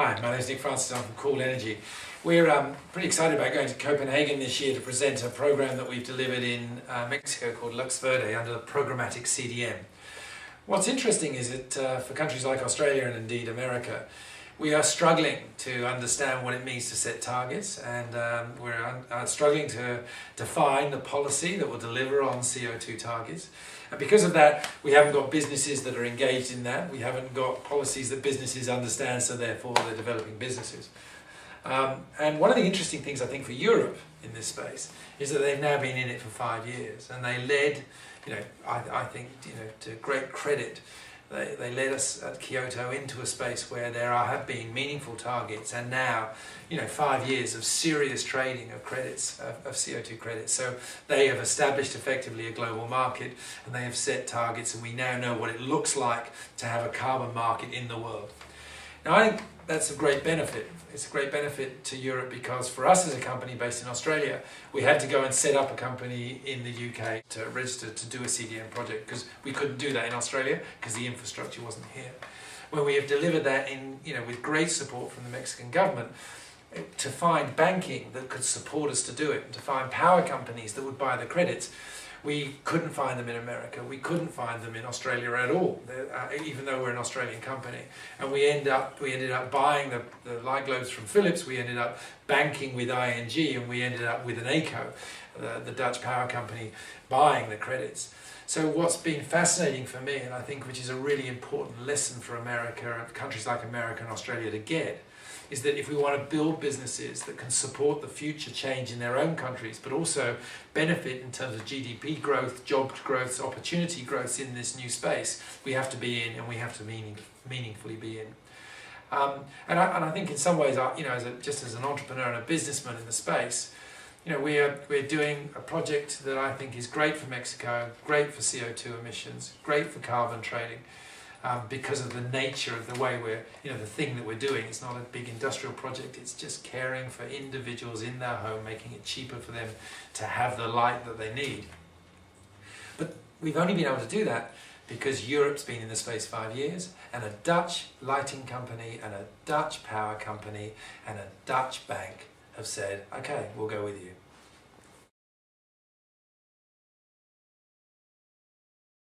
Hi, my name is Nick Francis. I'm from Cool Energy. We're pretty excited about going to Copenhagen this year to present a program that we've delivered in Mexico called Lux Verde under the programmatic CDM. What's interesting is that for countries like Australia and indeed America, we are struggling to understand what it means to set targets, and we're struggling to define the policy that will deliver on CO2 targets. And because of that, we haven't got businesses that are engaged in that. We haven't got policies that businesses understand, so therefore they're developing businesses. And one of the interesting things I think for Europe in this space is that they've now been in it for 5 years, and they led, I think, to great credit, they led us at Kyoto into a space where there have been meaningful targets, and now, 5 years of serious trading of credits, of CO2 credits. So they have established effectively a global market, and they have set targets, and we now know what it looks like to have a carbon market in the world. Now, I think that's a great benefit. It's a great benefit to Europe because for us as a company based in Australia, we had to go and set up a company in the UK to register to do a CDM project because we couldn't do that in Australia because the infrastructure wasn't here. When we have delivered that with great support from the Mexican government, to find banking that could support us to do it, and to find power companies that would buy the credits, we couldn't find them in America. We couldn't find them in Australia at all, even though we're an Australian company. And we ended up buying the light globes from Philips. We ended up banking with ING, and we ended up with an ACO, the Dutch power company, buying the credits. So what's been fascinating for me, and I think which is a really important lesson for America and countries like America and Australia to get, is that if we want to build businesses that can support the future change in their own countries, but also benefit in terms of GDP growth, job growth, opportunity growth in this new space, we have to be in, and we have to meaningfully be in. And I think in some ways, just as an entrepreneur and a businessman in the space, we're doing a project that I think is great for Mexico, great for CO2 emissions, great for carbon trading. Because of the nature of the way the thing that we're doing. It's not a big industrial project, it's just caring for individuals in their home, making it cheaper for them to have the light that they need. But we've only been able to do that because Europe's been in the space 5 years, and a Dutch lighting company and a Dutch power company and a Dutch bank have said, okay, we'll go with you.